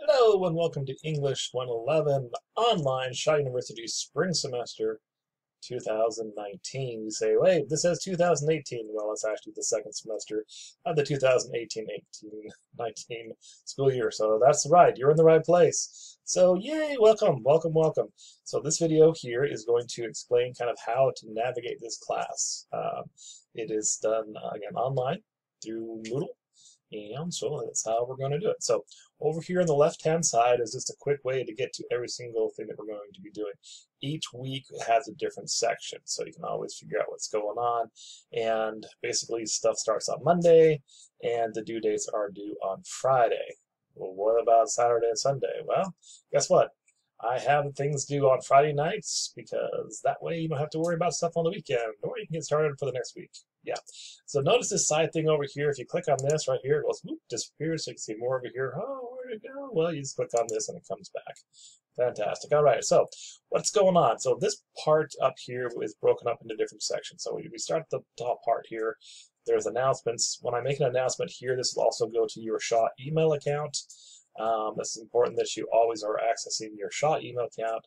Hello and welcome to English 111 online Shaw University Spring Semester 2019. You say, wait, this says 2018. Well, it's actually the second semester of the 2018-19 school year. So that's right, you're in the right place. So yay, welcome, welcome, welcome. So this video here is going to explain kind of how to navigate this class. It is done, again, online through Moodle. And so that's how we're going to do it. So over here on the left-hand side is just a quick way to get to every single thing that we're going to be doing. Each week has a different section, so you can always figure out what's going on. And basically stuff starts on Monday, and the due dates are due on Friday. Well, what about Saturday and Sunday? Well, guess what? I have things due on Friday nights because that way you don't have to worry about stuff on the weekend, or you can get started for the next week. Yeah. So notice this side thing over here. If you click on this right here, it goes whoop, disappears. So you can see more over here. Oh, where'd it go? Well, you just click on this and it comes back. Fantastic. All right. So what's going on? So this part up here is broken up into different sections. So we start at the top part here. There's announcements. When I make an announcement here, this will also go to your Shaw email account. This is important that you always are accessing your Shaw email account,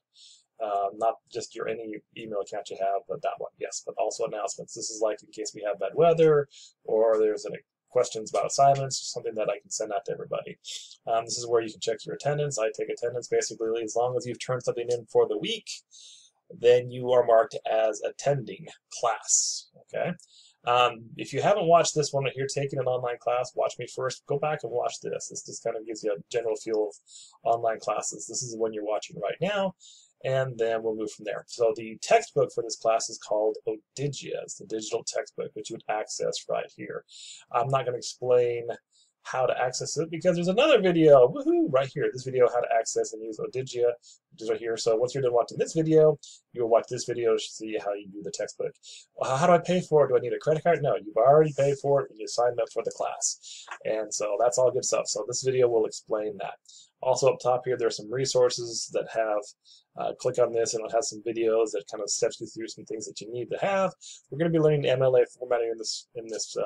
not just your any email account you have, but that one, yes, but also announcements. This is like in case we have bad weather or there's any questions about assignments, something that I can send out to everybody. This is where you can check your attendance. I take attendance basically as long as you've turned something in for the week, then you are marked as attending class, okay? If you haven't watched this one right here, taking an online class, watch me first. Go back and watch this. This just kind of gives you a general feel of online classes. This is the one you're watching right now, and then we'll move from there. So the textbook for this class is called Odigia. It's the digital textbook, which you would access right here. I'm not going to explain how to access it because there's another video, woohoo, right here. This video, how to access and use Odigia, which is right here. So once you're done watching this video, you'll watch this video to see how you do the textbook. Well, how do I pay for it? Do I need a credit card? No, you've already paid for it when you signed up for the class. And so that's all good stuff. So this video will explain that. Also up top here, there's some resources that have, click on this and it'll have some videos that kind of steps you through some things that you need to have. We're going to be learning MLA formatting in this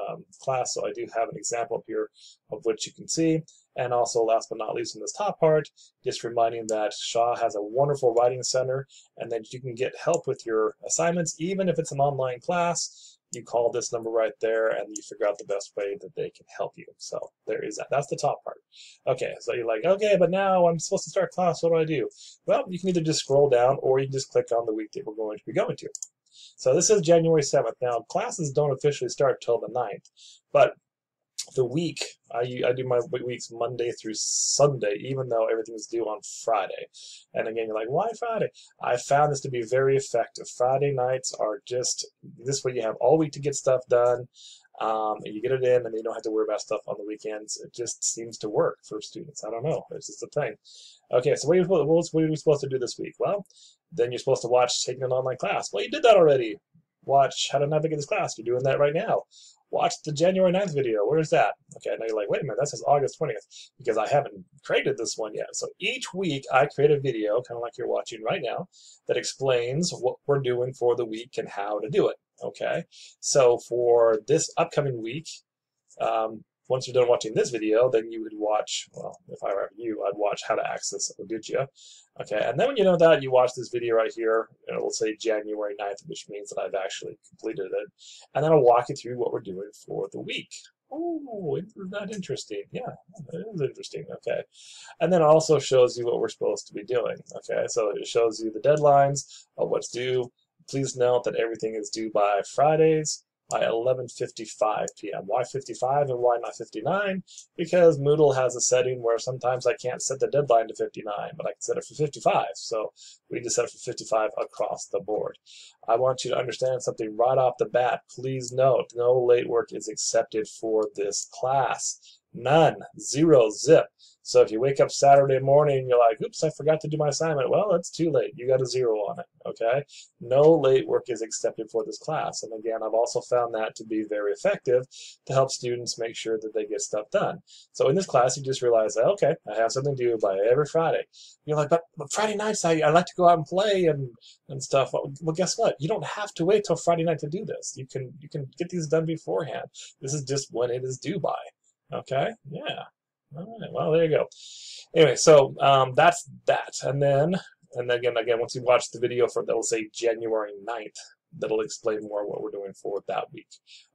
class, so I do have an example up here of what you can see. And also, last but not least, in this top part, just reminding that Shaw has a wonderful writing center and that you can get help with your assignments, even if it's an online class. You call this number right there and you figure out the best way that they can help you. So there is that. That's the top part. Okay, so you're like, okay, but now I'm supposed to start class. What do I do? Well, you can either just scroll down or you can just click on the week that we're going to be going to. So this is January 7th. Now, classes don't officially start till the 9th, but the week, I do my weeks Monday through Sunday, even though everything's due on Friday. And again, you're like, why Friday? I found this to be very effective. Friday nights are just, this way you have all week to get stuff done, and you get it in, and you don't have to worry about stuff on the weekends. It just seems to work for students. I don't know. It's just a thing. Okay, so what are we supposed to do this week? Well, then you're supposed to watch taking an online class. Well, you did that already. Watch how to navigate this class. You're doing that right now. Watch the January 9th video. Where's that? Okay, now you're like, wait a minute, that says August 20th because I haven't created this one yet. So each week I create a video, kind of like you're watching right now, that explains what we're doing for the week and how to do it. Okay, so for this upcoming week, once you're done watching this video, then you would watch, well, if I were you, I'd watch how to access Odigia. Okay, and then when you know that, you watch this video right here, and it will say January 9th, which means that I've actually completed it. And then I'll walk you through what we're doing for the week. Oh, isn't that interesting? Yeah, it is interesting. Okay. And then it also shows you what we're supposed to be doing. Okay, so it shows you the deadlines of what's due. Please note that everything is due by Fridays by 11:55 p.m. Why 55 and why not 59? Because Moodle has a setting where sometimes I can't set the deadline to 59, but I can set it for 55. So we just set it for 55 across the board. I want you to understand something right off the bat. Please note, no late work is accepted for this class. None. Zero. Zip. So if you wake up Saturday morning and you're like, oops, I forgot to do my assignment, well, it's too late. You got a 0 on it, okay? No late work is accepted for this class. And again, I've also found that to be very effective to help students make sure that they get stuff done. So in this class, you just realize that, okay, I have something due by every Friday. You're like, but Friday nights, I like to go out and play and stuff. Well, guess what? You don't have to wait till Friday night to do this. You can get these done beforehand. This is just when it is due by. Okay? Yeah. All right, well, there you go. Anyway, so that's that. And then again, once you watch the video for, that'll say January 9th, that'll explain more what we're doing for that week.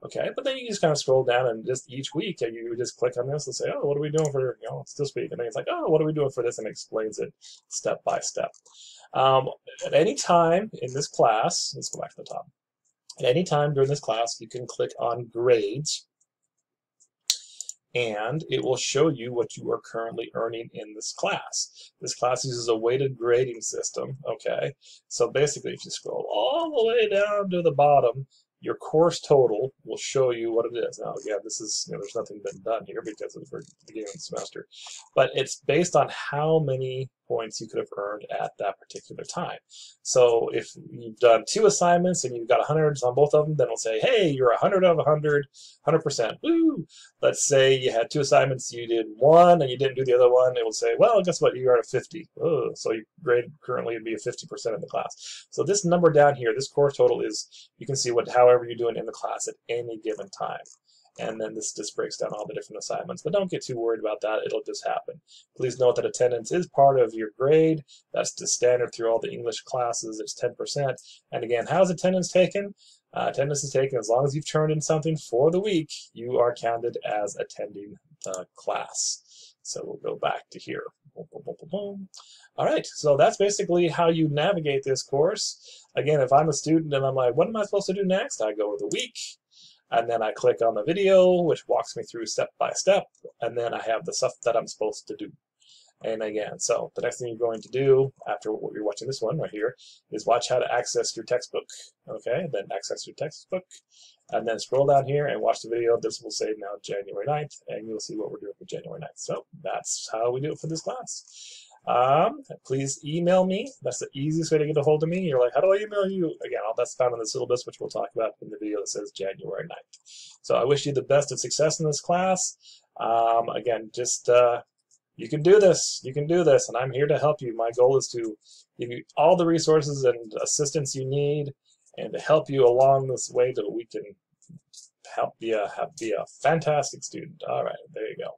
Okay, but then you just kind of scroll down and just each week you just click on this and say, oh, what are we doing for, it's this week? And then it's like, oh, what are we doing for this? And it explains it step by step. At any time in this class, let's go back to the top. At any time during this class, you can click on grades, and it will show you what you are currently earning in this class. This class uses a weighted grading system, okay? So basically, if you scroll all the way down to the bottom, your course total will show you what it is. Now, again, this is, there's nothing been done here because it's the beginning of the semester, but it's based on how many points you could have earned at that particular time. So if you've done 2 assignments and you've got 100s on both of them, then it'll say, hey, you're 100 out of 100, 100%. Woo! Let's say you had 2 assignments, you did 1 and you didn't do the other one, it will say, well, guess what, you're at a 50. Oh, so your grade currently would be a 50% in the class. So this number down here, this course total is, you can see however you're doing in the class at any given time. And then this just breaks down all the different assignments. But don't get too worried about that. It'll just happen. Please note that attendance is part of your grade. That's the standard through all the English classes. It's 10%. And again, how's attendance taken? Attendance is taken as long as you've turned in something for the week. You are counted as attending the class. So we'll go back to here. Boom, boom, boom, boom, boom. All right, so that's basically how you navigate this course. Again, if I'm a student and I'm like, what am I supposed to do next? I go to the week, and then I click on the video, which walks me through step by step, and then I have the stuff that I'm supposed to do. And again, so the next thing you're going to do after what you're watching this one right here is watch how to access your textbook. Okay, then access your textbook, and then scroll down here and watch the video. This will say now January 9th, and you'll see what we're doing for January 9th. So that's how we do it for this class. Please email me. That's the easiest way to get a hold of me. You're like, how do I email you? Again, all that's found in the syllabus, which we'll talk about in the video that says January 9th. So I wish you the best of success in this class. Again, just you can do this. You can do this, and I'm here to help you. My goal is to give you all the resources and assistance you need, and to help you along this way so we can help you be a fantastic student. All right, there you go.